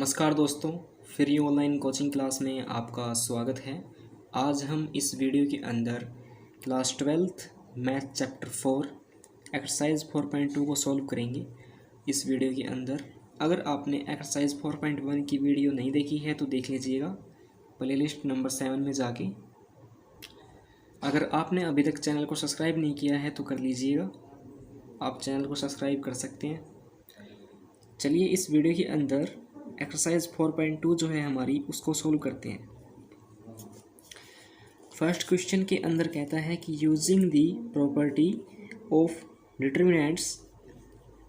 नमस्कार दोस्तों, free online coaching class में आपका स्वागत है। आज हम इस वीडियो के अंदर class 12th math chapter 4 exercise 4.2 को सॉल्व करेंगे। इस वीडियो के अंदर अगर आपने एक्सरसाइज 4.1 की वीडियो नहीं देखी है तो देख लीजिएगा प्लेलिस्ट नंबर 7 में जाके। अगर आपने अभी तक चैनल को सब्सक्राइब नहीं किया है तो कर लीजिएगा, आप चैनल को सब्सक्राइब कर सकते हैं। चलिए इस वीडियो के अंदर एक्सरसाइज 4.2 जो है हमारी उसको सोल्व करते हैं। फर्स्ट क्वेश्चन के अंदर कहता है कि using the property of determinants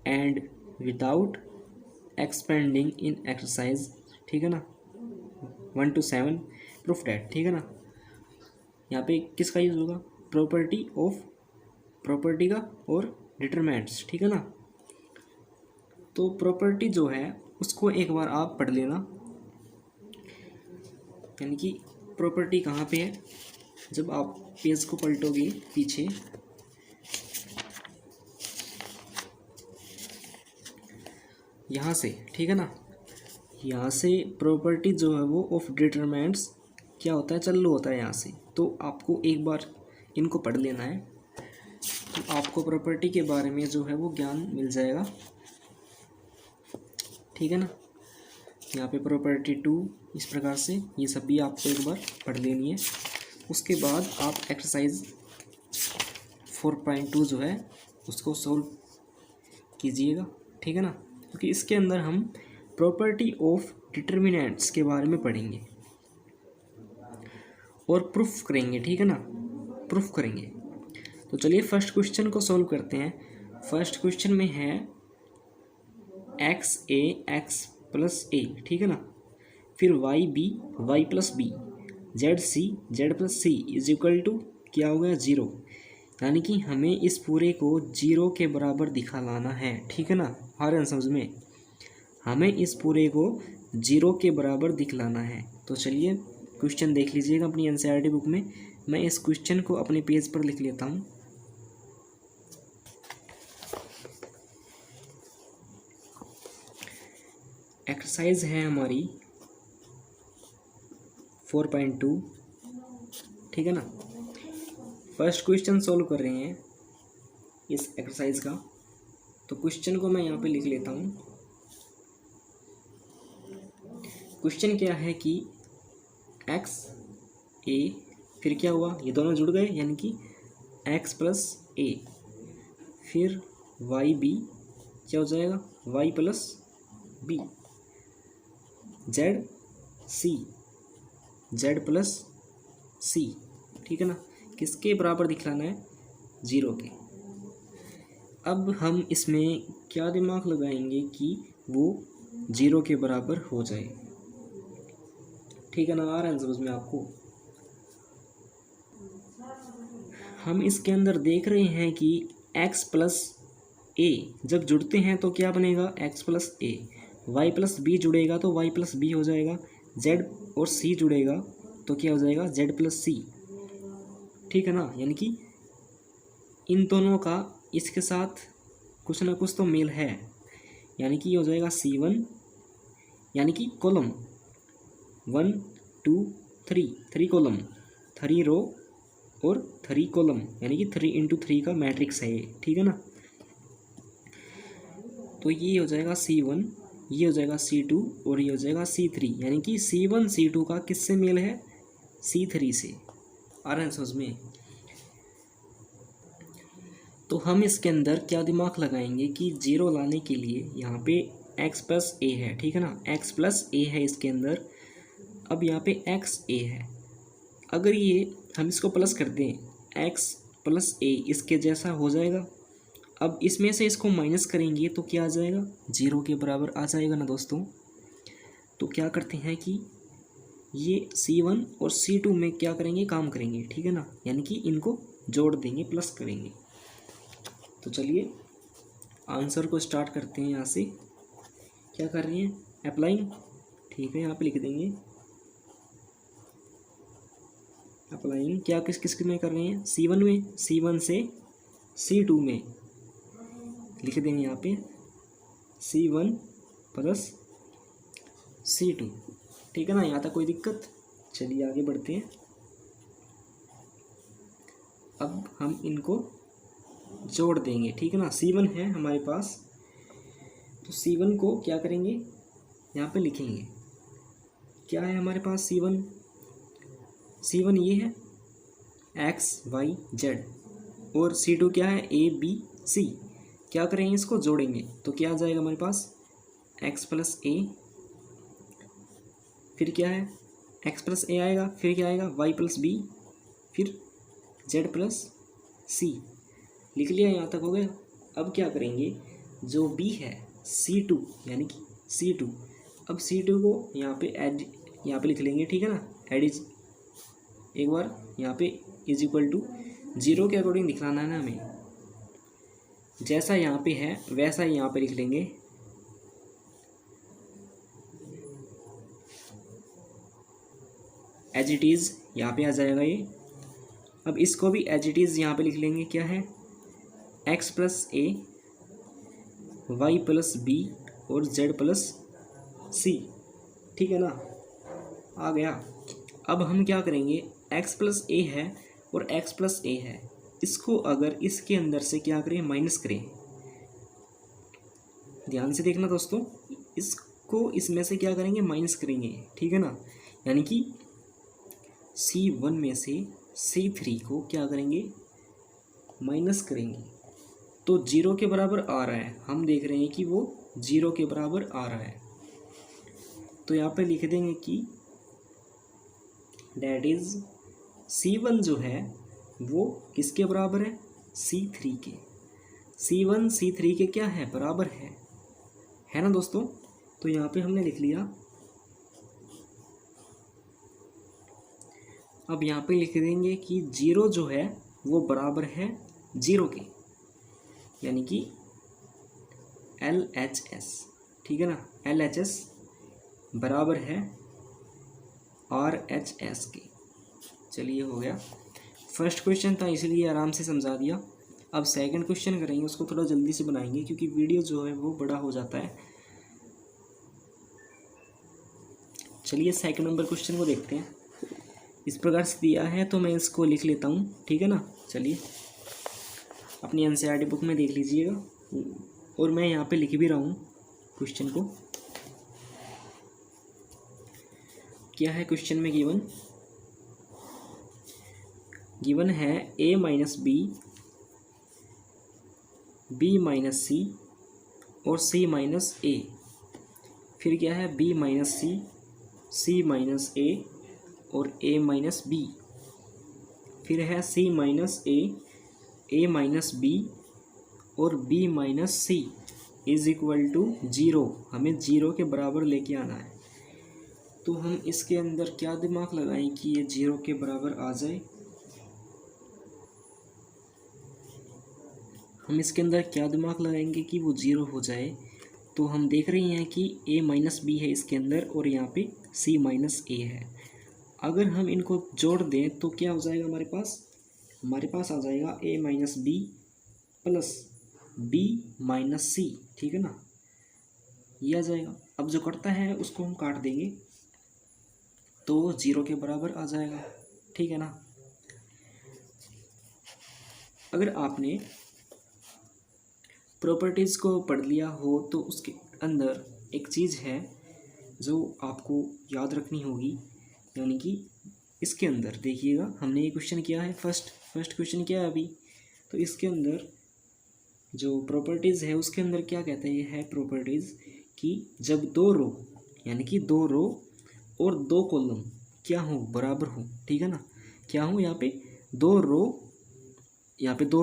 and without expanding in exercise, ठीक है ना, 1 to 7 प्रूफ डैट, ठीक है ना। यहाँ पे किसका यूज़ होगा? प्रॉपर्टी ऑफ, प्रॉपर्टी का और डिटरमिनेंट्स, ठीक है ना। तो प्रॉपर्टी जो है उसको एक बार आप पढ़ लेना, यानी कि प्रॉपर्टी कहाँ पे है। जब आप पेज को पलटोगे पीछे, यहाँ से, ठीक है ना, यहाँ से प्रॉपर्टी जो है वो ऑफ डिटरमिनेंट्स क्या होता है, चालू होता है यहाँ से। तो आपको एक बार इनको पढ़ लेना है, तो आपको प्रॉपर्टी के बारे में जो है वो ज्ञान मिल जाएगा, ठीक है ना। यहाँ पे प्रॉपर्टी 2 इस प्रकार से, ये सब भी आपको एक बार पढ़ लेनी है। उसके बाद आप एक्सरसाइज 4.2 जो है उसको सोल्व कीजिएगा, ठीक है ना, क्योंकि इसके अंदर हम प्रॉपर्टी ऑफ डिटरमिनेंट्स के बारे में पढ़ेंगे और प्रूफ करेंगे, ठीक है ना, प्रूफ करेंगे। तो चलिए फर्स्ट क्वेश्चन को सोल्व करते हैं। फर्स्ट क्वेश्चन में है X A X plus A, ठीक है ना, फिर Y B Y plus B, Z C Z plus C is equal to क्या हो गया, 0। यानी कि हमें इस पूरे को 0 के बराबर दिखा लाना है, ठीक है ना। हर समझ में हमें इस पूरे को 0 के बराबर दिखलाना है। तो चलिए क्वेश्चन देख लीजिएगा अपनी एनसीईआरटी बुक में। मैं इस क्वेश्चन को अपने पेज पर लिख लेता हूँ। एक्सरसाइज है हमारी 4.2, ठीक है ना। फर्स्ट क्वेश्चन सॉल्व कर रहे हैं इस एक्सरसाइज का। तो क्वेश्चन को मैं यहाँ पे लिख लेता हूँ। क्वेश्चन क्या है कि एक्स ए, फिर क्या हुआ, ये दोनों जुड़ गए यानी कि एक्स प्लस ए, फिर वाई बी क्या हो जाएगा, y plus B, Z C Z plus c, ठीक है ना। किसके बराबर दिखलाना है, 0 के। अब हम इसमें क्या दिमाग लगाएंगे कि वो 0 के बराबर हो जाए, ठीक है ना। आ रहा है समझ में आपको। हम इसके अंदर देख रहे हैं कि x प्लस ए जब जुड़ते हैं तो क्या बनेगा, x प्लस ए, वाई प्लस बी जुड़ेगा तो वाई प्लस बी हो जाएगा, जेड और सी जुड़ेगा तो क्या हो जाएगा, जेड प्लस सी, ठीक है ना। यानी कि इन दोनों का इसके साथ कुछ ना कुछ तो मेल है, यानी कि ये हो जाएगा C1, यानी कि कॉलम 1 2 3 कॉलम, 3 रो और 3 कॉलम, यानी कि 3 इंटू 3 का मैट्रिक्स है ये, ठीक है ना। तो ये हो जाएगा C1, ये हो जाएगा C2 और ये हो जाएगा C3, यानी कि C1 C2 का किससे मेल है, C3 से। आ रहा है समझ में। तो हम इसके अंदर क्या दिमाग लगाएंगे कि 0 लाने के लिए यहाँ पे x प्लस ए है, ठीक है ना, x प्लस ए है इसके अंदर। अब यहाँ पे x a है, अगर ये हम इसको प्लस कर दें, x प्लस ए इसके जैसा हो जाएगा। अब इसमें से इसको माइनस करेंगे तो क्या आ जाएगा, 0 के बराबर आ जाएगा ना दोस्तों। तो क्या करते हैं कि ये C1 और C2 में क्या करेंगे, काम करेंगे, ठीक है ना, यानी कि इनको जोड़ देंगे, प्लस करेंगे। तो चलिए आंसर को स्टार्ट करते हैं। यहाँ से क्या कर रहे हैं, अप्लाइंग, ठीक है, यहाँ पे लिख देंगे अप्लाइंग। क्या किस किस में कर रहे हैं, C1 में, C1 से C2 में लिख देंगे यहाँ पे C1 प्लस C2। ठीक है ना, यहाँ तक कोई दिक्कत? चलिए आगे बढ़ते हैं। अब हम इनको जोड़ देंगे, ठीक है ना। C1 है हमारे पास, तो C1 को क्या करेंगे, यहाँ पे लिखेंगे। क्या है हमारे पास C1? C1 ये है XYZ, और C2 क्या है ABC। क्या करेंगे, इसको जोड़ेंगे तो क्या आ जाएगा हमारे पास X प्लस A, फिर क्या है X प्लस A आएगा, फिर क्या आएगा Y प्लस B, फिर Z प्लस C। लिख लिया, यहाँ तक हो गया। अब क्या करेंगे, जो B है C2 यानी कि C2, अब C2 को यहाँ पे ऐड, यहाँ पे लिख लेंगे, ठीक है ना। ऐड इज एक बार यहाँ पे इज इक्वल टू 0 के अकॉर्डिंग दिखलाना है ना हमें, जैसा यहाँ पे है वैसा ही यहाँ पे लिख लेंगे। एज इट इज़ यहाँ पे आ जाएगा ये। अब इसको भी एज इट इज़ यहाँ पे लिख लेंगे। क्या है X plus A, Y plus B और Z प्लस C, ठीक है ना, आ गया। अब हम क्या करेंगे, X प्लस A है और X प्लस A है, इसको अगर इसके अंदर से क्या करें, माइनस करें। ध्यान से देखना दोस्तों, इसको इसमें से क्या करेंगे, माइनस करेंगे, ठीक है ना। यानी कि C1 में से C3 को क्या करेंगे, माइनस करेंगे, तो 0 के बराबर आ रहा है। हम देख रहे हैं कि वो 0 के बराबर आ रहा है, तो यहाँ पे लिख देंगे कि डैट इज C1 जो है वो किसके बराबर है, C3 के। C1 C3 के क्या है, बराबर है ना दोस्तों। तो यहाँ पे हमने लिख लिया। अब यहाँ पे लिख देंगे कि 0 जो है वो बराबर है 0 के, यानी कि LHS, ठीक है ना। LHS बराबर है RHS के। चलिए हो गया, फर्स्ट क्वेश्चन था इसलिए आराम से समझा दिया। अब सेकंड क्वेश्चन करेंगे, उसको थोड़ा जल्दी से बनाएंगे क्योंकि वीडियो जो है वो बड़ा हो जाता है। चलिए सेकंड नंबर क्वेश्चन को देखते हैं। इस प्रकार से दिया है तो मैं इसको लिख लेता हूँ, ठीक है ना। चलिए अपनी NCERT बुक में देख लीजिएगा, और मैं यहाँ पे लिख भी रहा हूँ क्वेश्चन को। क्या है क्वेश्चन में गिवन है A minus B, B minus C और C माइनस A। फिर क्या है B minus C, C minus A और A माइनस B। फिर है C minus A minus B और B minus C is equal to 0। हमें 0 के बराबर लेके आना है। तो हम इसके अंदर क्या दिमाग लगाएं कि ये 0 के बराबर आ जाए। हम इसके अंदर क्या दिमाग लगाएंगे कि वो 0 हो जाए। तो हम देख रहे हैं कि A माइनस B है इसके अंदर और यहाँ पे C माइनस A है। अगर हम इनको जोड़ दें तो क्या हो जाएगा हमारे पास आ जाएगा A minus B plus B minus C, ठीक है ना, ये आ जाएगा। अब जो कटता है उसको हम काट देंगे तो 0 के बराबर आ जाएगा, ठीक है ना। अगर आपने प्रॉपर्टीज़ को पढ़ लिया हो तो उसके अंदर एक चीज़ है जो आपको याद रखनी होगी, यानी कि इसके अंदर देखिएगा, हमने ये क्वेश्चन किया है, फर्स्ट क्वेश्चन किया है अभी। तो इसके अंदर जो प्रॉपर्टीज़ है उसके अंदर क्या कहते हैं, ये है प्रॉपर्टीज़ कि जब 2 रो यानी कि 2 रो और 2 कॉलम क्या हो, बराबर हो, ठीक है ना। क्या हो, यहाँ पे 2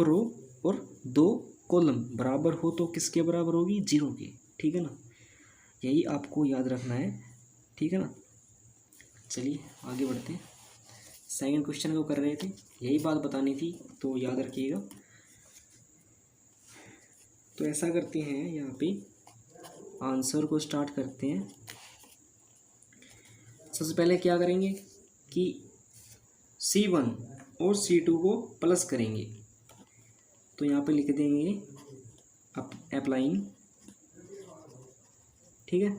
रो और 2 कॉलम बराबर हो तो किसके बराबर होगी, 0 के, ठीक है ना। यही आपको याद रखना है, ठीक है ना। चलिए आगे बढ़ते हैं। सेकंड क्वेश्चन को कर रहे थे, यही बात बतानी थी तो याद रखिएगा। तो ऐसा करते हैं, यहाँ पे आंसर को स्टार्ट करते हैं। सबसे पहले क्या करेंगे कि C1 और C2 को प्लस करेंगे, तो यहाँ पे लिख देंगे अप्लाइंग, ठीक है।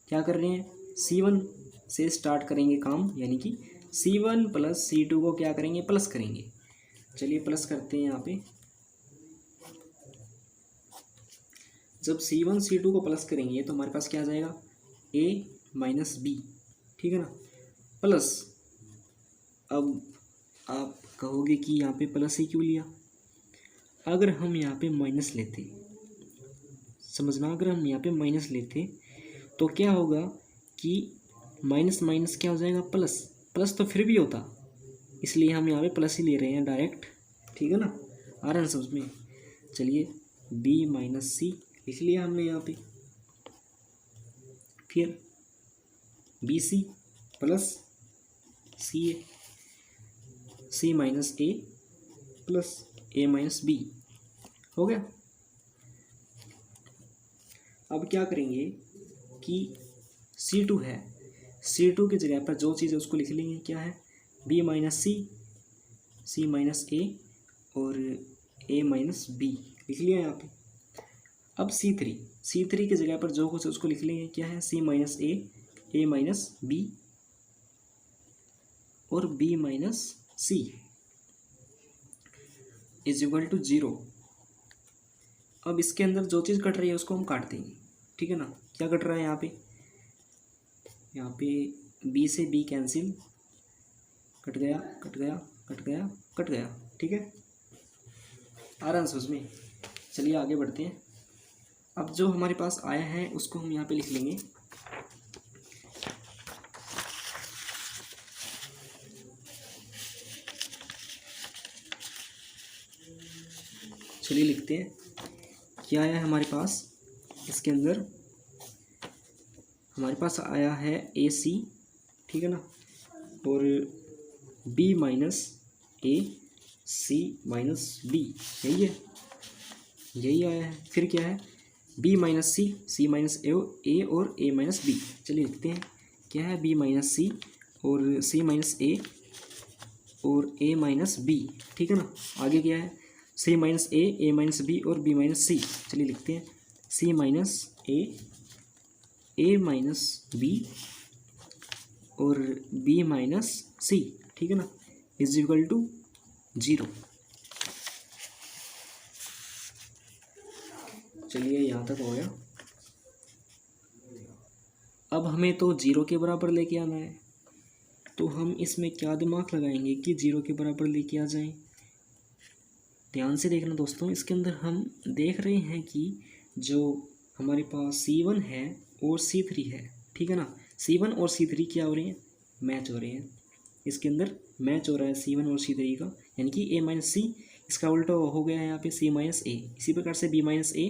क्या कर रहे हैं, C1 से स्टार्ट करेंगे काम, यानी कि C1 प्लस C2 को क्या करेंगे, प्लस करेंगे। चलिए प्लस करते हैं यहाँ पे। जब C1 C2 को प्लस करेंगे तो हमारे पास क्या आ जाएगा, A माइनस B, ठीक है ना, प्लस। अब आप कहोगे कि यहाँ पे प्लस ही क्यों लिया, अगर हम यहाँ पे माइनस लेते, समझना, अगर हम यहाँ पे माइनस लेते तो क्या होगा कि माइनस माइनस क्या हो जाएगा, प्लस, प्लस तो फिर भी होता, इसलिए हम यहाँ पे प्लस ही ले रहे हैं डायरेक्ट, ठीक है ना, आ रहा है समझ में। चलिए B माइनस C लिख लिया हमने यहाँ पे, फिर BC plus CA, C minus A plus A minus B, हो गया। अब क्या करेंगे कि C2 है, C2 की जगह पर जो चीज़ है उसको लिख लेंगे, क्या है, B minus C, C minus A और A माइनस B लिख लिया यहाँ पे। अब C3 की जगह पर जो कुछ है उसको लिख लेंगे, क्या है, C minus A minus B और B minus C is equal to 0। अब इसके अंदर जो चीज़ कट रही है उसको हम काट देंगे, ठीक है ना। क्या कट रहा है यहाँ पे, यहाँ पे B से B कैंसिल, कट गया कट गया कट गया कट गया, ठीक है, आराम से उसमें। चलिए आगे बढ़ते हैं। अब जो हमारे पास आया है उसको हम यहाँ पे लिख लेंगे, चलिए लिखते हैं क्या आया है हमारे पास। इसके अंदर हमारे पास आया है AC, ठीक है ना, और B minus A, C minus B, यही है, यही आया है। फिर क्या है, B minus C, C minus A और A माइनस B। चलिए लिखते हैं क्या है, B माइनस C और C माइनस A और A माइनस B, ठीक है ना। आगे क्या है, C minus A minus B और B माइनस C। चलिए लिखते हैं C minus A minus B और B माइनस C, ठीक है ना, इज इक्वल टू 0। चलिए यहाँ तक हो गया। अब हमें तो 0 के बराबर लेके आना है, तो हम इसमें क्या दिमाग लगाएंगे कि 0 के बराबर लेके आ जाएं। ध्यान से देखना दोस्तों, इसके अंदर हम देख रहे हैं कि जो हमारे पास C1 है और C3 है, ठीक है ना, C1 और C3 क्या हो रहे हैं, मैच हो रहे हैं। इसके अंदर मैच हो रहा है C1 और C3 का, यानी कि A माइनस C, इसका उल्टा हो गया है यहाँ पे C माइनस A। इसी प्रकार से B माइनस A,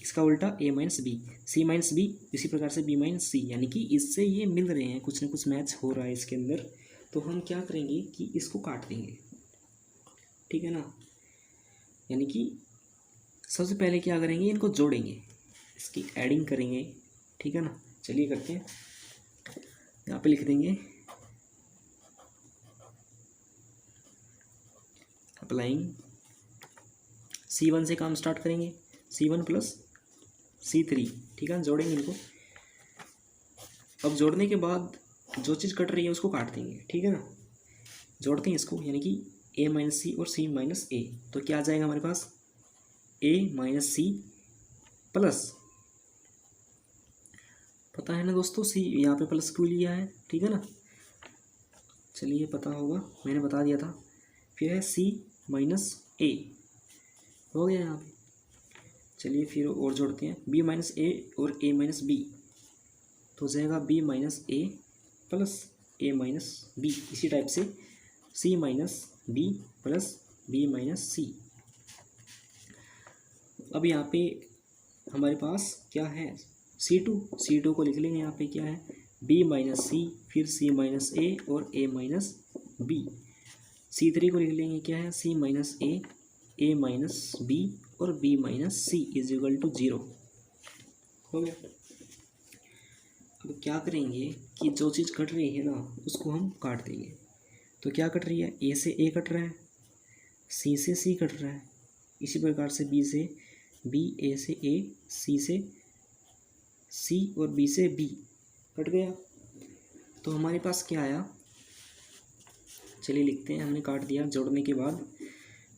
इसका उल्टा A minus B, C minus B, इसी प्रकार से B माइनस C, यानी कि इससे ये मिल रहे हैं, कुछ ना कुछ मैच हो रहा है इसके अंदर। तो हम क्या करेंगे कि इसको काट देंगे, ठीक है ना, यानी कि सबसे पहले क्या करेंगे, इनको जोड़ेंगे, इसकी एडिंग करेंगे, ठीक है ना। चलिए करते हैं, यहाँ पे लिख देंगे अप्लाइंग, C1 से काम स्टार्ट करेंगे, C1 प्लस C3, ठीक है, जोड़ेंगे इनको। अब जोड़ने के बाद जो चीज़ कट रही है उसको काट देंगे, ठीक है ना। जोड़ते हैं इसको, यानी कि A माइनस C और C माइनस A, तो क्या आ जाएगा हमारे पास, A माइनस C प्लस, पता है ना दोस्तों C यहाँ पे प्लस क्यों लिया है, ठीक है ना, चलिए पता होगा, मैंने बता दिया था। फिर है C माइनस A, हो गया यहाँ पे। चलिए फिर और जोड़ते हैं, B माइनस A और A माइनस B, तो हो जाएगा B minus A plus A minus B। इसी टाइप से C minus B plus B minus C। अब यहाँ पे हमारे पास क्या है, C2 को लिख लेंगे यहाँ पे, क्या है, B माइनस C, फिर C माइनस A और A माइनस B। C3 को लिख लेंगे, क्या है, C minus A minus B और B minus C is equal to 0, हो गया। अब क्या करेंगे कि जो चीज़ कट रही है ना उसको हम काट देंगे। तो क्या कट रही है, A से A कट रहा है, C से C कट रहा है, इसी प्रकार से B से B, A से A, C से C और B से B। कट गया। तो हमारे पास क्या आया, चलिए लिखते हैं, हमने काट दिया जोड़ने के बाद,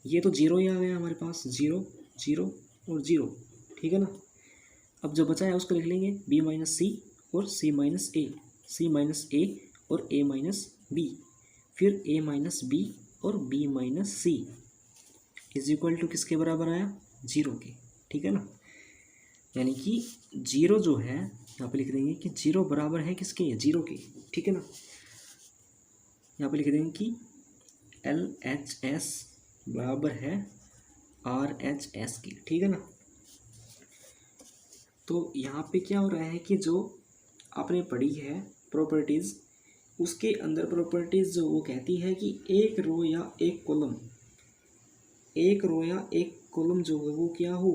ये तो जीरो ही आ गया हमारे पास, जीरो जीरो और जीरो, ठीक है ना। अब जो बचा है उसको लिख लेंगे बी माइनस सी और सी माइनस ए, सी माइनस ए और ए माइनस बी, फिर ए माइनस बी और B minus C is equal to किसके बराबर आया, जीरो के, ठीक है ना। यानी कि जीरो जो है यहाँ पे लिख देंगे कि जीरो बराबर है किसके, जीरो के, ठीक है ना। यहाँ पे लिख देंगे कि एल एच एस बराबर है आर एच एस के, ठीक है ना। तो यहाँ पे क्या हो रहा है कि जो आपने पढ़ी है प्रॉपर्टीज़, उसके अंदर प्रॉपर्टीज़ जो वो कहती है कि एक रो या एक कॉलम, एक रो या एक कॉलम जो है वो क्या हो,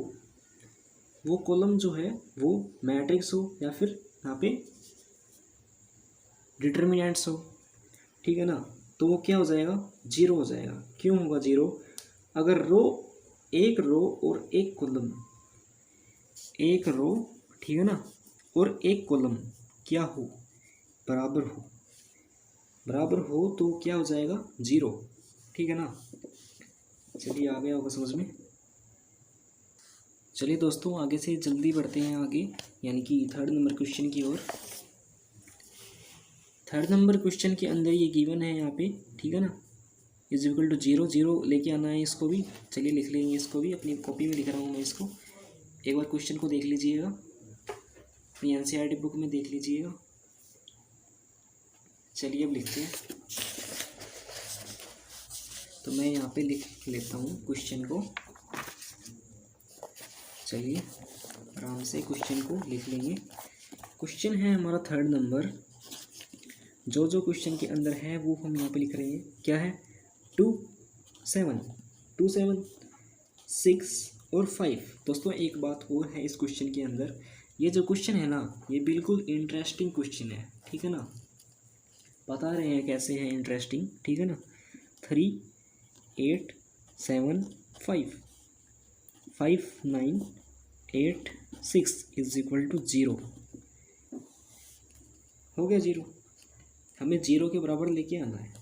वो कॉलम जो है वो मैट्रिक्स हो या फिर यहाँ पे डिटर्मिनेंट्स हो, ठीक है ना। तो वो क्या हो जाएगा, जीरो हो जाएगा। क्यों होगा जीरो, अगर रो, एक रो और एक कॉलम, एक रो, ठीक है ना, और एक कॉलम क्या हो, बराबर हो, बराबर हो तो क्या हो जाएगा, जीरो, ठीक है ना। चलिए आ गया होगा समझ में। चलिए दोस्तों आगे से जल्दी बढ़ते हैं आगे, यानी कि थर्ड नंबर क्वेश्चन की ओर। थर्ड नंबर क्वेश्चन के अंदर ये गिवन है यहाँ पे, ठीक है ना, is equal to zero, zero लेके आना है इसको भी। चलिए लिख लेंगे इसको भी, अपनी कॉपी में लिख रहा हूँ मैं इसको, एक बार क्वेश्चन को देख लीजिएगा, अपनी एनसीईआरटी बुक में देख लीजिएगा। चलिए अब लिखते हैं, तो मैं यहाँ पे लिख लेता हूँ क्वेश्चन को। चलिए आराम से क्वेश्चन को लिख लेंगे। क्वेश्चन है हमारा थर्ड नंबर, जो जो क्वेश्चन के अंदर है वो हम यहाँ पे लिख रहे हैं। क्या है, 2 7 2 7 6 और 5। दोस्तों एक बात और है इस क्वेश्चन के अंदर, ये जो क्वेश्चन है ना ये बिल्कुल इंटरेस्टिंग क्वेश्चन है, ठीक है ना, बता रहे हैं कैसे है इंटरेस्टिंग, ठीक है ना। 3 8 7 5 5 9 8 6 इज इक्वल टू जीरो, हो गया जीरो, हमें जीरो के बराबर लेके आना है।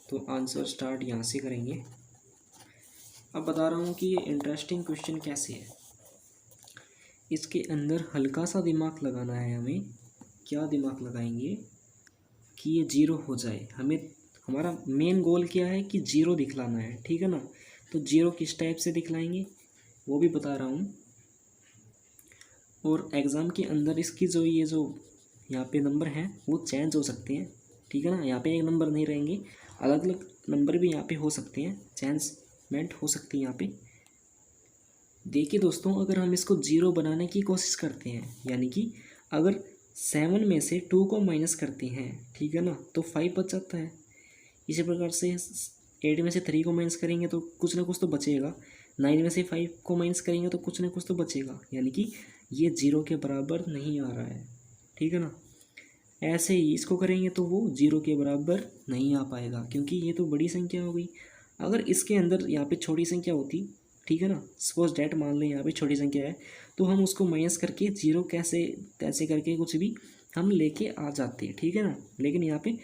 तो आंसर स्टार्ट यहाँ से करेंगे। अब बता रहा हूँ कि ये इंटरेस्टिंग क्वेश्चन कैसे है, इसके अंदर हल्का सा दिमाग लगाना है हमें। क्या दिमाग लगाएंगे कि ये जीरो हो जाए, हमें हमारा मेन गोल क्या है कि जीरो दिखलाना है, ठीक है ना। तो जीरो किस टाइप से दिखलाएंगे वो भी बता रहा हूँ। और एग्ज़ाम के अंदर इसकी जो ये जो यहाँ पे नंबर हैं वो चेंज हो सकते हैं, ठीक है ना। यहाँ पे एक नंबर नहीं रहेंगे, अलग अलग नंबर भी यहाँ पे हो सकते हैं, चेंजमेंट हो सकती है यहाँ पे। देखिए दोस्तों, अगर हम इसको जीरो बनाने की कोशिश करते हैं, यानी कि अगर 7 में से 2 को माइनस करते हैं, ठीक है ना, तो 5 बच जाता है। इसी प्रकार से 8 में से 3 को माइनस करेंगे तो कुछ ना कुछ तो बचेगा, 9 में से 5 को माइनस करेंगे तो कुछ ना कुछ तो बचेगा, यानी कि ये जीरो के बराबर नहीं आ रहा है, ठीक है ना। ऐसे ही इसको करेंगे तो वो जीरो के बराबर नहीं आ पाएगा, क्योंकि ये तो बड़ी संख्या हो गई। अगर इसके अंदर यहाँ पे छोटी संख्या होती, ठीक है ना, सपोज डैट मान लें यहाँ पे छोटी संख्या है, तो हम उसको माइनस करके जीरो कैसे तैसे करके कुछ भी हम लेके आ जाते हैं, ठीक है ना। लेकिन यहाँ पे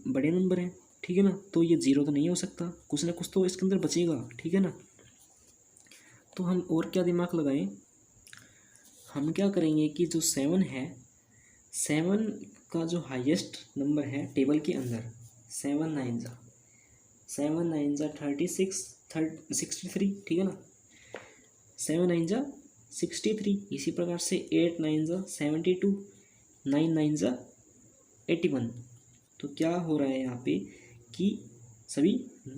बड़े नंबर हैं, ठीक है ना, तो ये जीरो तो नहीं हो सकता, कुछ ना कुछ तो इसके अंदर बचेगा, ठीक है ना। तो हम और क्या दिमाग लगाएं, हम क्या करेंगे कि जो 7 है, 7 का जो हाईएस्ट नंबर है टेबल के अंदर, 7 9 जा 36 63, ठीक है ना, 7 9 जा 63। इसी प्रकार से 8 9 जा 72, 9 9 जा 81। तो क्या हो रहा है यहाँ पे कि सभी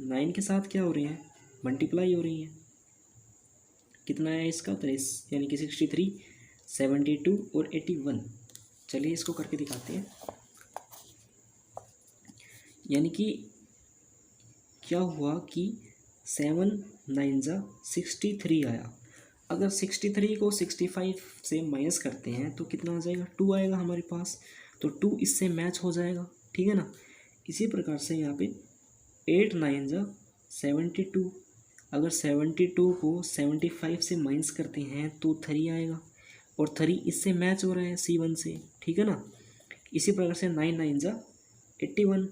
9 के साथ क्या हो रहे हैं, मल्टीप्लाई हो रही हैं। कितना है इसका 23, यानी कि 63, 72 और 81। चलिए इसको करके दिखाते हैं। यानी कि क्या हुआ कि 7 9 जा 63 आया। अगर 63 को 65 से माइनस करते हैं तो कितना आ जाएगा, 2 आएगा हमारे पास। तो 2 इससे मैच हो जाएगा, ठीक है ना। इसी प्रकार से यहाँ पे 8 9 जा 72, अगर 72 को 75 से माइनस करते हैं तो 3 आएगा, और 3 इससे मैच हो रहा है C1 से, ठीक है ना। इसी प्रकार से 9 9 जा 81,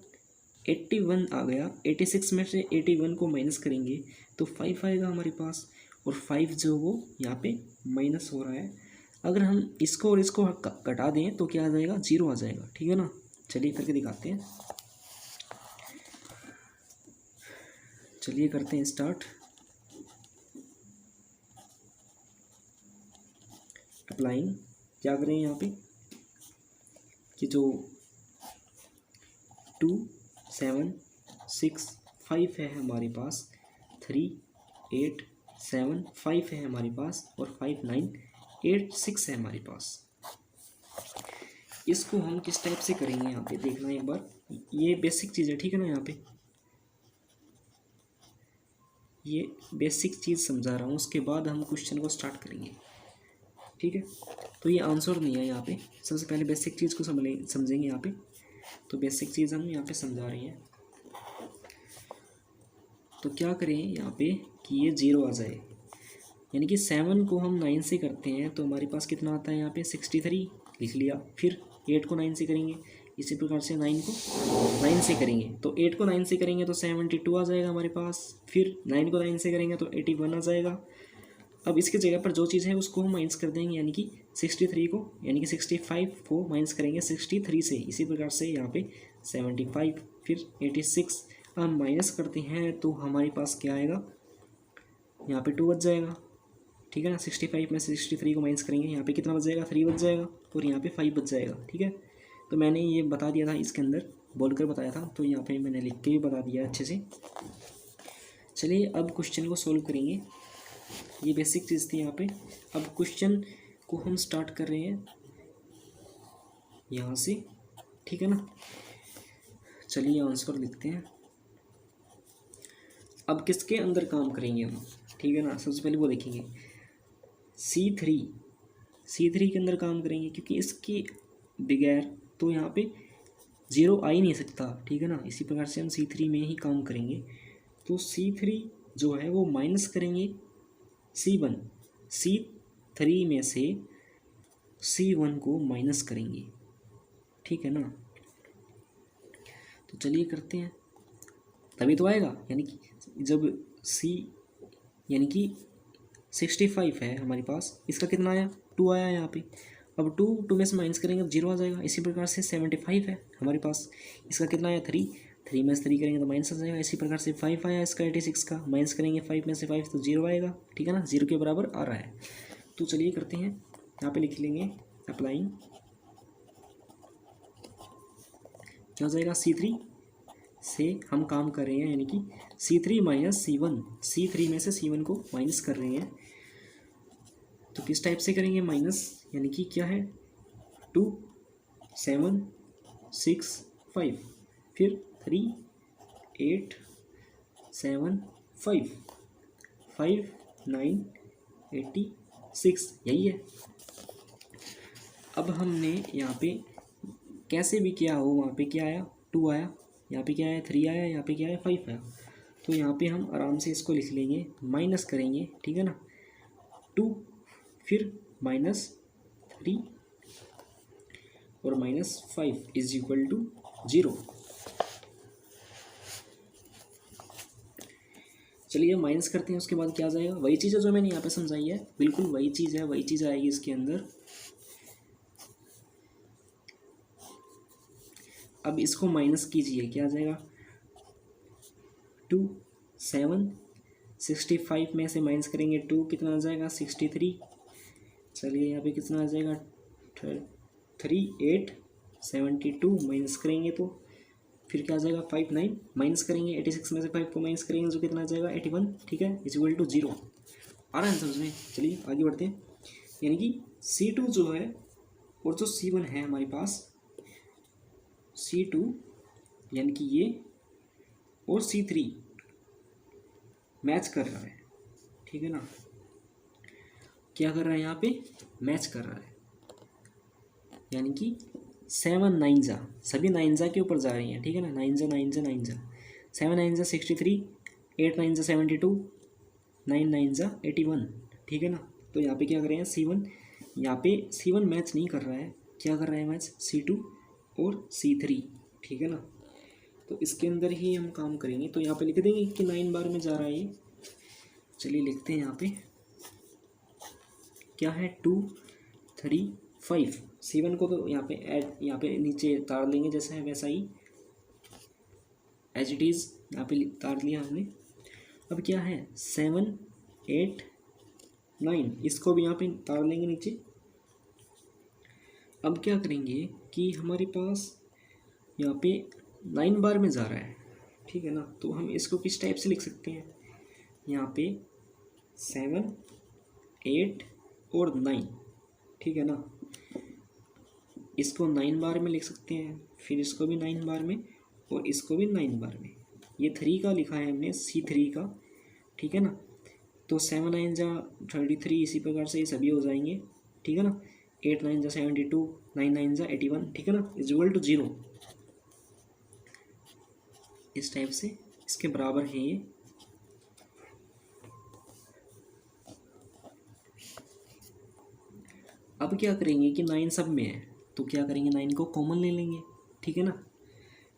81 आ गया। 86 में से 81 को माइनस करेंगे तो 5 आएगा हमारे पास, और 5 जो वो यहाँ पे माइनस हो रहा है। अगर हम इसको और इसको घटा दें तो क्या आ जाएगा, 0 आ जाएगा, ठीक है ना। चलिए करके दिखाते हैं, चलिए करते हैं स्टार्ट। अप्लाइंग, क्या करें यहाँ पे कि जो 2 7 6 5 है हमारे पास, 3 8 7 5 है हमारे पास, और 5 9 8 6 है हमारे पास। इसको हम किस टाइप से करेंगे यहाँ पे देखना एक बार। ये बेसिक चीज़ है, ठीक है ना। यहाँ पे ये बेसिक चीज़ समझा रहा हूँ, उसके बाद हम क्वेश्चन को स्टार्ट करेंगे, ठीक है। तो ये आंसर नहीं है यहाँ पे, सबसे पहले बेसिक चीज़ को समझेंगे यहाँ पे। तो बेसिक चीज़ हम यहाँ पे समझा रहे हैं। तो क्या करें यहाँ पे कि ये 0 आ जाए, यानी कि 7 को हम 9 से करते हैं तो हमारे पास कितना आता है यहाँ पे 63 लिख लिया। फिर 8 को 9 से करेंगे, इसी प्रकार से 9 को 9 से करेंगे तो 8 को 9 से करेंगे तो 72 आ जाएगा हमारे पास। फिर 9 को 9 से करेंगे तो 81 आ जाएगा। अब इसकी जगह पर जो चीज़ है उसको हम माइनस कर देंगे, यानी कि 63 को, यानी कि 65 को माइनस करेंगे 63 से। इसी प्रकार से यहाँ पे 75, फिर 86 हम माइनस करते हैं तो हमारे पास क्या आएगा, यहाँ पे 2 बच जाएगा, ठीक है ना। 65 में से 63 को माइनस करेंगे, यहाँ पे कितना बच जाएगा, 3 बच जाएगा, और यहाँ पे 5 बच जाएगा, ठीक है। तो मैंने ये बता दिया था, इसके अंदर बोलकर बताया था, तो यहाँ पे मैंने लिख के भी बता दिया अच्छे से। चलिए अब क्वेश्चन को सोल्व करेंगे, ये बेसिक चीज़ थी यहाँ पे। अब क्वेश्चन को हम स्टार्ट कर रहे हैं यहाँ से, ठीक है ना। चलिए आंसर लिखते हैं। अब किसके अंदर काम करेंगे हम, ठीक है ना। सबसे पहले वो देखेंगे C3 के अंदर काम करेंगे, क्योंकि इसके बगैर तो यहाँ पे 0 आ ही नहीं सकता, ठीक है ना। इसी प्रकार से हम C3 में ही काम करेंगे। तो C3 जो है वो माइनस करेंगे C3 में से C1 को माइनस करेंगे, ठीक है ना। तो चलिए करते हैं, तभी तो आएगा। यानी कि जब यानी कि 65 है हमारे पास, इसका कितना आया, 2 आया यहाँ पे। अब 2 में से माइनस करेंगे तो 0 आ जाएगा। इसी प्रकार से 75 है हमारे पास, इसका कितना आया, 3 में से 3 करेंगे तो माइनस आ जाएगा। इसी प्रकार से 5 आया इसका 86 का, माइनस करेंगे 5 में से 5 तो 0 आएगा, ठीक है ना। 0 के बराबर आ रहा है। तो चलिए करते हैं, यहाँ पे लिख लेंगे अप्लाइंग, क्या हो जाएगा, C3 से हम काम कर रहे हैं, यानी कि C3 माइनस C1, C3 में से C1 को माइनस कर रहे हैं। तो किस टाइप से करेंगे, माइनस, यानी कि क्या है 2 7 6 5, फिर 3 8 7 5 5 9 86, यही है। अब हमने यहाँ पे कैसे भी किया हो, वहाँ पे क्या आया, 2 आया, यहाँ पे क्या आया, 3 आया, यहाँ पे क्या आया, 5 आया। तो यहाँ पे हम आराम से इसको लिख लेंगे, माइनस करेंगे, ठीक है ना। 2 फिर -3 और -5 इज इक्वल टू 0। चलिए माइनस करते हैं, उसके बाद क्या आ जाएगा, वही चीज़ है जो मैंने यहाँ पे समझाई है, बिल्कुल वही चीज़ है, वही चीज़ आएगी इसके अंदर। अब इसको माइनस कीजिए, क्या आ जाएगा, 2 7 65 में से माइनस करेंगे 2, कितना आ जाएगा, 63। चलिए यहाँ पे कितना आ जाएगा, 3 8 72 माइनस करेंगे तो फिर क्या आ जाएगा, 5 9 माइनस करेंगे 86 में से 5 को माइनस करेंगे तो कितना आ जाएगा, 81, ठीक है, इज इक्वल टू 0। आ रहा है समझ में। चलिए आगे बढ़ते हैं, यानी कि C2 जो है और जो C1 है हमारे पास, C2 यानी कि ये और C3 मैच कर रहा है, ठीक है ना। क्या कर रहा है यहाँ पे, मैच कर रहा है, यानी कि 7 9 जा, सभी 9 जा के ऊपर जा रही हैं, ठीक है ना। 9 जा 9 जा 9 जा, 7 9 जा 63, 8 9 जा 72, 9 9 जा 81, ठीक है ना। तो यहाँ पे क्या कर रहे हैं, C1, यहाँ पे C1 मैच नहीं कर रहा है, क्या कर रहा है मैच, C2 और C3, ठीक है ना। तो इसके अंदर ही हम काम करेंगे। तो यहाँ पे लिख देंगे कि 9 बार में जा रहा है ये। चलिए लिखते हैं यहाँ पे क्या है 2 3 5। C1 को तो यहाँ पे ऐड, यहाँ पे नीचे तार लेंगे जैसा है वैसा ही एज इट इज़ यहाँ पे तार लिया हमने। अब क्या है 7 8 9, इसको भी यहाँ पे तार लेंगे नीचे। अब क्या करेंगे कि हमारे पास यहाँ पे 9 बार में जा रहा है, ठीक है ना। तो हम इसको किस टाइप से लिख सकते हैं, यहाँ पे 7 8 और 9, ठीक है ना। इसको 9 बार में लिख सकते हैं, फिर इसको भी 9 बार में और इसको भी 9 बार में। ये 3 का लिखा है हमने, C3 का, ठीक है ना। तो 7 9 जा 33, इसी प्रकार से ये सभी हो जाएंगे, ठीक है ना। 8 9 जा 72, 9 9 जा 81, ठीक है ना, इक्वल टू 0। इस टाइप से इसके बराबर है ये। अब क्या करेंगे कि 9 सब में है, तो क्या करेंगे 9 को कॉमन ले लेंगे, ठीक है ना।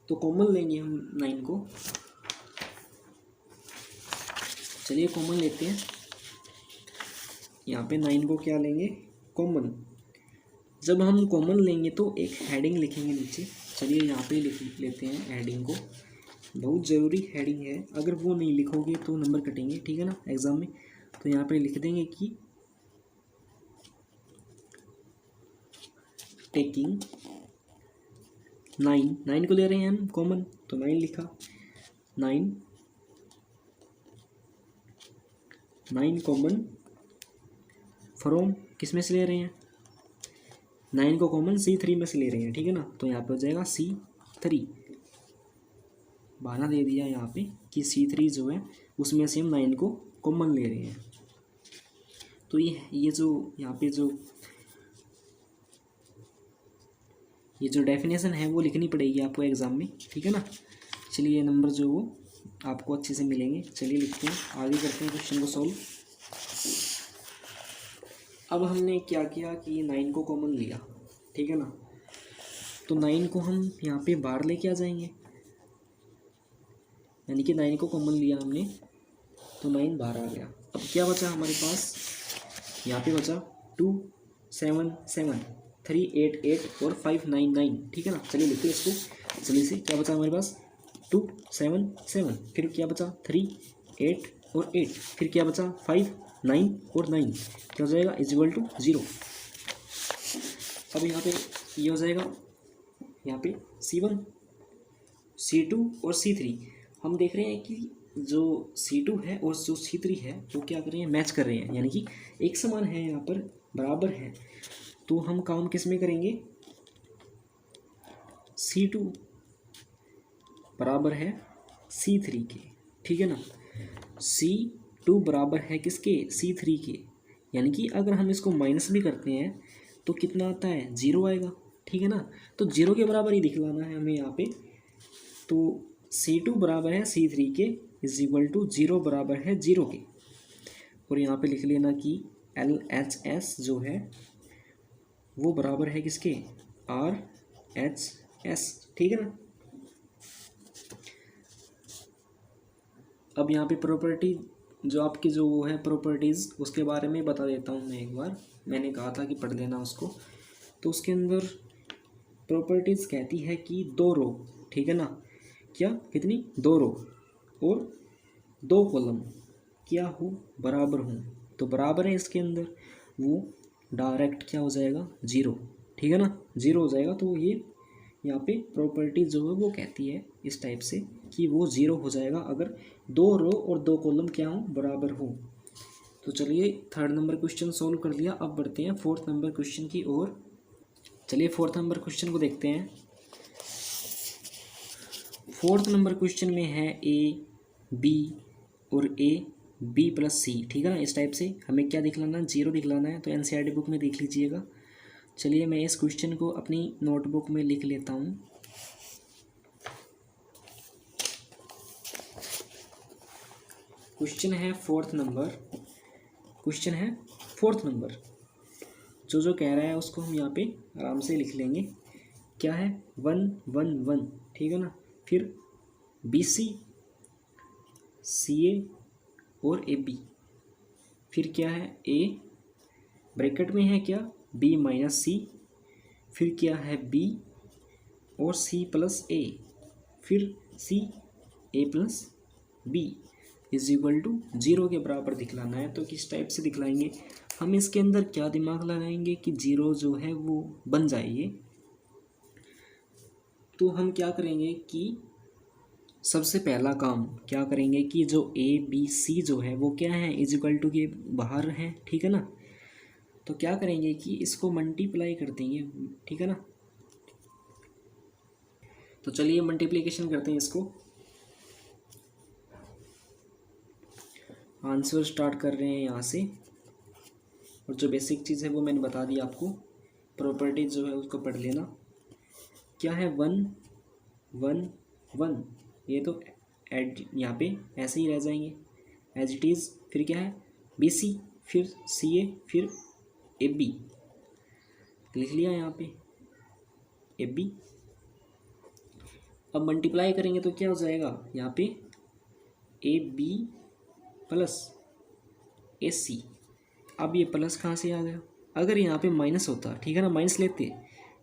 तो कॉमन लेंगे हम 9 को। चलिए कॉमन लेते हैं। यहाँ पे 9 को क्या लेंगे कॉमन। जब हम कॉमन लेंगे तो एक हेडिंग लिखेंगे नीचे। चलिए यहाँ पे लिख लेते हैं हेडिंग को, बहुत ज़रूरी हेडिंग है, अगर वो नहीं लिखोगे तो नंबर कटेंगे, ठीक है ना, एग्ज़ाम में। तो यहाँ पे लिख देंगे कि टेकिंग 9 को ले रहे हैं हम कॉमन, तो 9 लिखा। 9 कॉमन फ्रॉम, किस में से ले रहे हैं, 9 को कॉमन C3 में से ले रहे हैं, ठीक है ना। तो यहाँ पे हो जाएगा C3, बहाना दे दिया यहाँ पे कि C3 जो है उसमें से हम 9 को कॉमन ले रहे हैं। तो ये जो यहाँ पे जो डेफिनेशन है वो लिखनी पड़ेगी आपको एग्ज़ाम में, ठीक है ना। चलिए ये नंबर जो वो आपको अच्छे से मिलेंगे। चलिए लिखते हैं, आगे करते हैं क्वेश्चन को सॉल्व। अब हमने क्या किया कि 9 को कॉमन लिया, ठीक है ना। तो 9 को हम यहाँ पे बाहर लेके आ जाएंगे, यानी कि 9 को कॉमन लिया हमने तो 9 बाहर आ गया। अब क्या बचा हमारे पास, यहाँ पे बचा 2 7 7 3 8 8 और 5 9 9, ठीक है ना। चलिए लिखते हैं इसको जल्दी से। क्या बचा हमारे पास 2 7 7, फिर क्या बचा 3 8 और 8, फिर क्या बचा 5 9 और 9, क्या हो जाएगा इक्वल टू 0। अब यहाँ पे ये हो जाएगा, यहाँ पे C1 C2 और C3। हम देख रहे हैं कि जो C2 है और जो C3 है वो क्या कर रहे हैं, मैच कर रहे हैं, यानी कि एक समान है, यहाँ पर बराबर है। तो हम काम किस में करेंगे, C2 बराबर है C3 के, ठीक है ना। C2 बराबर है किसके, C3 के, यानी कि अगर हम इसको माइनस भी करते हैं तो कितना आता है 0 आएगा, ठीक है ना। तो 0 के बराबर ही दिखलाना है हमें यहाँ पे। तो C2 बराबर है C3 के इज इक्वल टू 0 बराबर है 0 के। और यहाँ पे लिख लेना कि LHS जो है वो बराबर है किसके, RHS, ठीक है ना। अब यहाँ पे प्रॉपर्टी जो आपकी जो वो है प्रॉपर्टीज़, उसके बारे में बता देता हूँ मैं एक बार। मैंने कहा था कि पढ़ लेना उसको। तो उसके अंदर प्रॉपर्टीज़ कहती है कि 2 रो, ठीक है ना, क्या कितनी 2 रो और 2 कॉलम क्या हो बराबर हों, तो बराबर है इसके अंदर, वो डायरेक्ट क्या हो जाएगा 0, ठीक है ना, 0 हो जाएगा। तो ये यहाँ पे प्रॉपर्टी जो है वो कहती है इस टाइप से कि वो 0 हो जाएगा अगर 2 रो और 2 कॉलम क्या हो बराबर हो। तो चलिए 3rd नंबर क्वेश्चन सोल्व कर लिया। अब बढ़ते हैं 4th नंबर क्वेश्चन की ओर। चलिए 4th नंबर क्वेश्चन को देखते हैं। 4th नंबर क्वेश्चन में है A B और AB+C, ठीक है ना। इस टाइप से हमें क्या दिखलाना है, 0 दिखलाना है। तो NCERT बुक में देख लीजिएगा। चलिए मैं इस क्वेश्चन को अपनी नोटबुक में लिख लेता हूँ। क्वेश्चन है 4th नंबर, क्वेश्चन है 4th नंबर। जो कह रहा है उसको हम यहाँ पे आराम से लिख लेंगे क्या है 1 1 1, ठीक है ना। फिर BC CA और AB, फिर क्या है A ब्रैकेट में है क्या B माइनस C, फिर क्या है B और C प्लस A, फिर C A plus B is equal to 0 के बराबर दिखलाना है। तो किस टाइप से दिखलाएंगे, हम इसके अंदर क्या दिमाग लगाएंगे कि 0 जो है वो बन जाए ये। तो हम क्या करेंगे कि सबसे पहला काम क्या करेंगे कि जो ABC जो है वो क्या है इज इक्वल टू के बाहर है, ठीक है ना। तो क्या करेंगे कि इसको मल्टीप्लाई कर देंगे, ठीक है ना। तो चलिए मल्टीप्लिकेशन करते हैं इसको, आंसर स्टार्ट कर रहे हैं यहाँ से। और जो बेसिक चीज़ है वो मैंने बता दी आपको, प्रॉपर्टीज जो है उसको पढ़ लेना। क्या है 1 1 1, ये तो एड यहाँ पे ऐसे ही रह जाएंगे एज इट इज़। फिर क्या है BC, फिर CA, फिर AB लिख लिया यहाँ पे AB। अब मल्टीप्लाई करेंगे तो क्या हो जाएगा यहाँ पे AB प्लस AC। अब ये प्लस कहाँ से आ गया, अगर यहाँ पे माइनस होता, ठीक है ना, माइनस लेते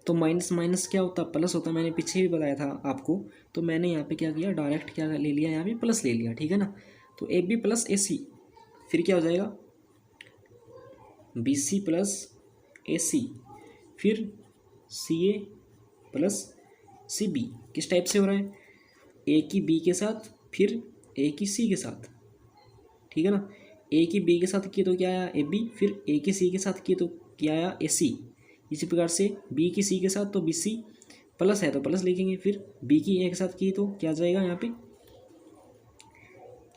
तो माइनस माइनस क्या होता प्लस होता, मैंने पीछे भी बताया था आपको। तो मैंने यहाँ पे क्या किया डायरेक्ट क्या ले लिया यहाँ पे प्लस ले लिया, ठीक है ना। तो AB प्लस AC, फिर क्या हो जाएगा BC प्लस AC, फिर CA प्लस CB। किस टाइप से हो रहा है, A की B के साथ फिर A की C के साथ, ठीक है ना। A की B के साथ किए तो क्या आया AB, फिर A की C के साथ किए तो क्या आया AC। इसी प्रकार से B की C के साथ तो BC प्लस है तो प्लस लिखेंगे, फिर B की A के साथ किए तो क्या जाएगा यहाँ पे,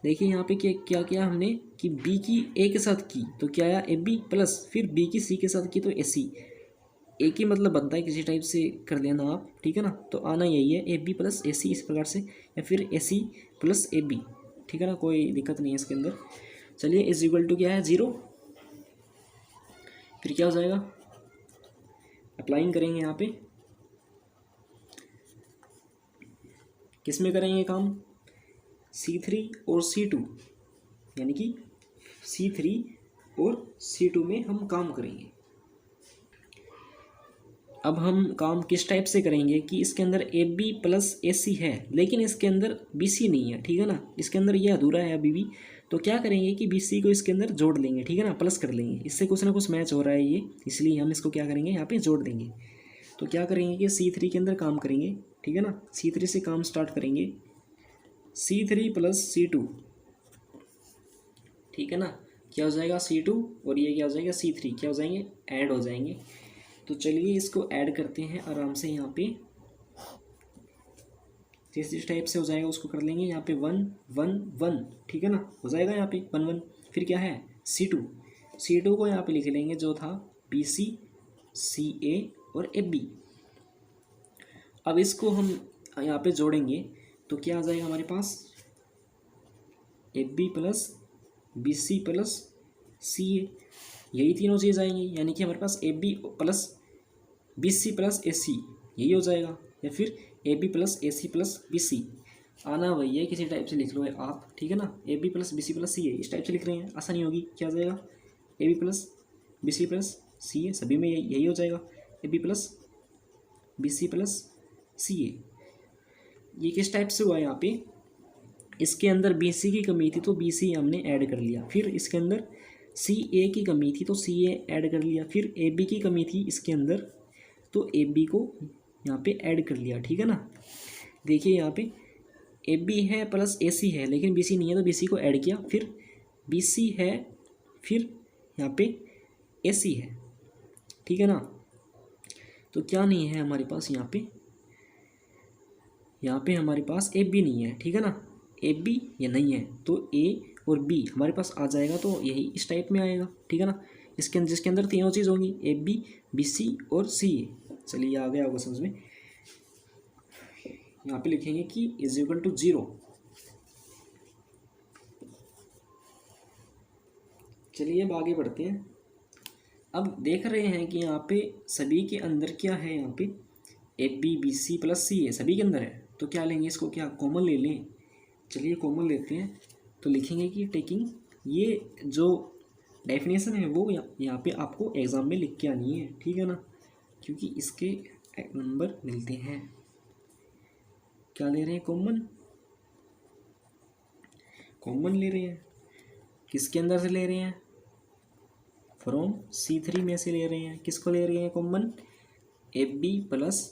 देखिए यहाँ पे क्या क्या किया हमने कि B की A के साथ की तो क्या आया AB प्लस, फिर B की C के साथ की तो AC। एक ही मतलब बनता है, किसी टाइप से कर लेना आप, ठीक है ना। तो आना यही है AB प्लस AC इस प्रकार से, या फिर AC प्लस AB, ठीक है ना, कोई दिक्कत नहीं है इसके अंदर। चलिए इज इक्वल टू क्या है 0, फिर क्या हो जाएगा अप्लाइंग करेंगे यहाँ पे, किस में करेंगे काम C3 और C2, यानी कि C3 और C2 में हम काम करेंगे। अब हम काम किस टाइप से करेंगे कि इसके अंदर AB प्लस AC है लेकिन इसके अंदर BC नहीं है, ठीक है ना, इसके अंदर ये अधूरा है अभी भी। तो क्या करेंगे कि BC को इसके अंदर जोड़ लेंगे, ठीक है ना, प्लस कर लेंगे, इससे कुछ ना कुछ मैच हो रहा है ये, इसलिए हम इसको क्या करेंगे यहाँ पे जोड़ देंगे। तो क्या करेंगे कि C3 के अंदर काम करेंगे, ठीक है ना, C3 से काम स्टार्ट करेंगे, C3 प्लस C2, ठीक है ना, क्या हो जाएगा C2 और ये क्या हो जाएगा C3, क्या हो जाएंगे ऐड हो जाएंगे। तो चलिए इसको ऐड करते हैं आराम से, यहाँ पे जिस टाइप से हो जाएगा उसको कर लेंगे। यहाँ पे 1 1 1, ठीक है ना, हो जाएगा यहाँ पे 1 1। फिर क्या है C2 को यहाँ पे लिख लेंगे जो था BC CA और AB। अब इसको हम यहाँ पे जोड़ेंगे तो क्या आ जाएगा हमारे पास AB plus BC plus CA, यही तीनों चीज़ आएंगी, यानी कि हमारे पास AB plus BC plus AC यही हो जाएगा, या फिर AB plus AC plus BC, आना वही है, किसी टाइप से लिख लो आप, ठीक है ना। AB plus BC plus CA इस टाइप से लिख रहे हैं, आसानी होगी, क्या हो जाएगा AB plus BC plus CA, सभी में यही हो जाएगा AB plus BC plus CA। ये किस टाइप से हुआ है यहाँ पे, इसके अंदर BC की कमी थी तो BC हमने ऐड कर लिया, फिर इसके अंदर CA की कमी थी तो CA ऐड कर लिया, फिर AB की कमी थी इसके अंदर तो AB को यहाँ पे ऐड कर लिया, ठीक है ना। देखिए यहाँ पे AB है प्लस AC है लेकिन BC नहीं है तो BC को ऐड किया, फिर BC है, फिर यहाँ पे AC है, ठीक है ना। तो क्या नहीं है हमारे पास यहाँ पे हमारे पास AB नहीं है, ठीक है ना, AB ये नहीं है तो A और B हमारे पास आ जाएगा, तो यही इस टाइप में आएगा, ठीक है ना। जिसके अंदर तीनों चीज़ होंगी AB BC और CA। चलिए आ गया होगा समझ में, यहाँ पे लिखेंगे कि इज इक्वल टू 0। चलिए अब आगे बढ़ते हैं। अब देख रहे हैं कि यहाँ पे सभी के अंदर क्या है, यहाँ पे AB BC प्लस CA सभी के अंदर है, तो क्या लेंगे इसको, क्या कॉमन ले लें। चलिए कॉमन लेते हैं, तो लिखेंगे कि टेकिंग, ये जो डेफिनेशन है वो यहाँ पे आपको एग्ज़ाम में लिख के आनी है, ठीक है ना, क्योंकि इसके नंबर मिलते हैं। क्या ले रहे हैं, कॉमन, कॉमन ले रहे हैं। किसके अंदर से ले रहे हैं, फ्रॉम C3 में से ले रहे हैं। किसको ले रहे हैं common, AB plus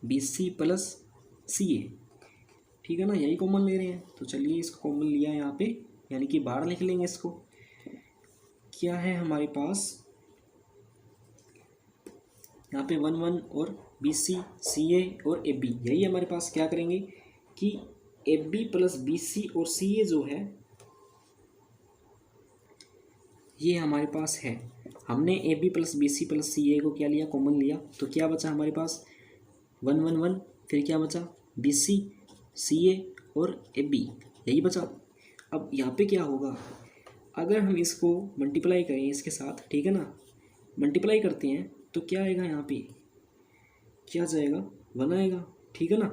BC plus CA, ठीक है ना, यही कॉमन ले रहे हैं। तो चलिए इसको कॉमन लिया यहाँ पे, यानी कि बाहर लिख लेंगे इसको। क्या है हमारे पास यहाँ पे 1 1 और BC CA और AB, यही हमारे पास। क्या करेंगे कि AB प्लस BC और CA जो है ये हमारे पास है। हमने AB plus BC plus CA को क्या लिया, कॉमन लिया, तो क्या बचा हमारे पास 1 1 1, फिर क्या बचा BC CA और AB, यही बचा। अब यहाँ पे क्या होगा, अगर हम इसको मल्टीप्लाई करें इसके साथ, ठीक है ना, मल्टीप्लाई करते हैं तो क्या आएगा, यहाँ पे क्या जाएगा, 1 आएगा, ठीक है ना।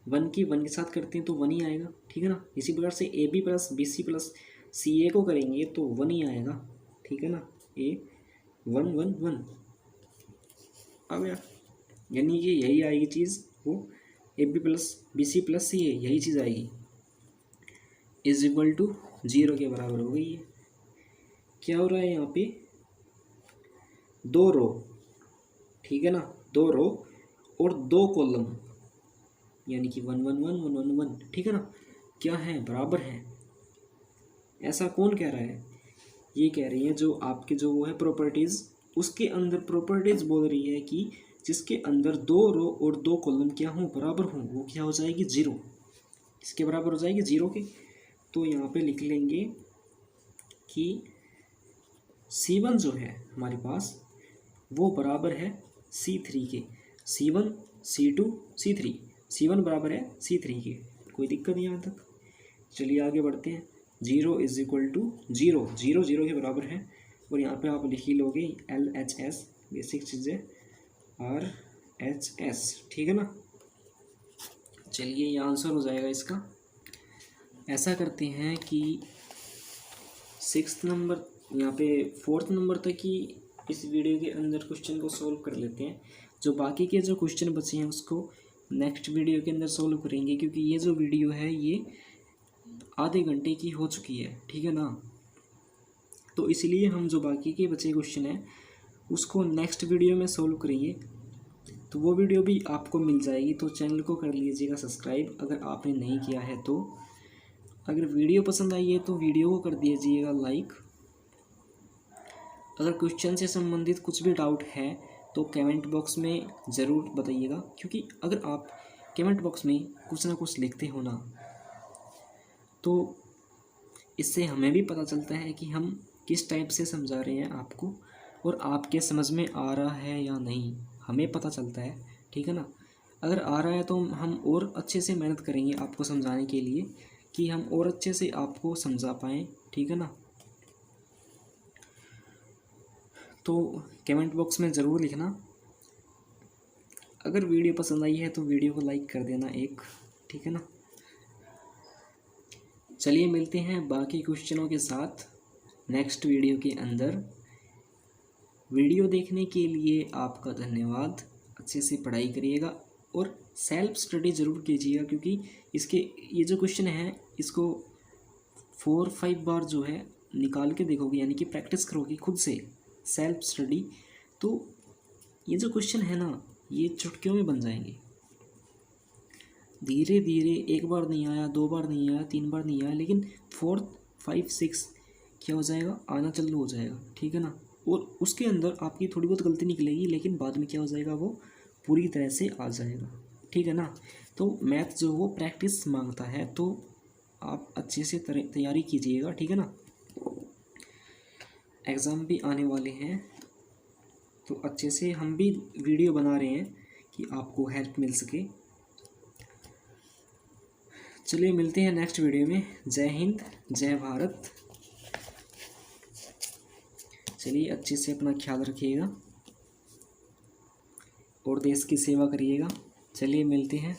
1 की 1 के साथ करते हैं तो 1 ही आएगा, ठीक है ना। इसी प्रकार से AB plus BC plus CA को करेंगे तो 1 ही आएगा, ठीक है ना। A 1 1 1 आ गया, यानी कि यही आएगी चीज़, वो AB plus BC plus CA यही चीज़ आएगी, इज इक्वल टू 0 के बराबर हो गई है। क्या हो रहा है यहाँ पे, 2 रो, ठीक है ना, 2 रो और 2 कॉलम, यानी कि 1 1 1 1 1 1, ठीक है ना, क्या है, बराबर है। ऐसा कौन कह रहा है, ये कह रही है जो आपके जो वो है प्रॉपर्टीज़, उसके अंदर प्रॉपर्टीज़ बोल रही है कि जिसके अंदर 2 रो और 2 कॉलम क्या हों, बराबर हों, वो क्या हो जाएगी, 0, इसके बराबर हो जाएगी 0 के। तो यहाँ पे लिख लेंगे कि C1 जो है हमारे पास वो बराबर है C3 के, C1 C2 C3, C1 बराबर है C3 के, कोई दिक्कत नहीं यहाँ तक। चलिए आगे बढ़ते हैं। 0 इज इक्वल टू 0, 0 0 के बराबर है, और यहाँ पे आप लिख ही लोगे LHS, बेसिक चीज़ें RHS, ठीक है ना। चलिए ये आंसर हो जाएगा इसका। ऐसा करते हैं कि 6th नंबर, यहाँ पे 4th नंबर तक ही इस वीडियो के अंदर क्वेश्चन को सॉल्व कर लेते हैं। जो बाकी के जो क्वेश्चन बचे हैं उसको नेक्स्ट वीडियो के अंदर सॉल्व करेंगे, क्योंकि ये जो वीडियो है ये आधे घंटे की हो चुकी है, ठीक है ना। तो इसलिए हम जो बाकी के बचे क्वेश्चन हैं उसको नेक्स्ट वीडियो में सॉल्व करेंगे, तो वो वीडियो भी आपको मिल जाएगी। तो चैनल को कर लीजिएगा सब्सक्राइब अगर आपने नहीं किया है तो। अगर वीडियो पसंद आई है तो वीडियो को कर दीजिएगा लाइक। अगर क्वेश्चन से संबंधित कुछ भी डाउट है तो कमेंट बॉक्स में ज़रूर बताइएगा, क्योंकि अगर आप कमेंट बॉक्स में कुछ ना कुछ लिखते हो ना, तो इससे हमें भी पता चलता है कि हम किस टाइप से समझा रहे हैं आपको, और आपके समझ में आ रहा है या नहीं, हमें पता चलता है, ठीक है ना। अगर आ रहा है तो हम और अच्छे से मेहनत करेंगे आपको समझाने के लिए, कि हम और अच्छे से आपको समझा पाएँ, ठीक है ना। तो कमेंट बॉक्स में ज़रूर लिखना। अगर वीडियो पसंद आई है तो वीडियो को लाइक कर देना एक, ठीक है ना। चलिए मिलते हैं बाकी क्वेश्चनों के साथ नेक्स्ट वीडियो के अंदर। वीडियो देखने के लिए आपका धन्यवाद। अच्छे से पढ़ाई करिएगा और सेल्फ स्टडी ज़रूर कीजिएगा, क्योंकि इसके ये जो क्वेश्चन है इसको 4-5 बार जो है निकाल के देखोगे, यानी कि प्रैक्टिस करोगे खुद से सेल्फ स्टडी, तो ये जो क्वेश्चन है ना ये चुटकियों में बन जाएंगे। धीरे धीरे, एक बार नहीं आया, 2 बार नहीं आया, 3 बार नहीं आया, लेकिन 4, 5, 6 क्या हो जाएगा, आना चालू हो जाएगा, ठीक है ना। और उसके अंदर आपकी थोड़ी बहुत गलती निकलेगी, लेकिन बाद में क्या हो जाएगा, वो पूरी तरह से आ जाएगा, ठीक है ना। तो मैथ जो वो प्रैक्टिस मांगता है, तो आप अच्छे से तैयारी कीजिएगा, ठीक है ना। एग्ज़ाम भी आने वाले हैं, तो अच्छे से हम भी वीडियो बना रहे हैं कि आपको हेल्प मिल सके। चलिए मिलते हैं नेक्स्ट वीडियो में। जय हिंद, जय भारत। चलिए अच्छे से अपना ख्याल रखिएगा। और देश की सेवा करिएगा। चलिए मिलते हैं।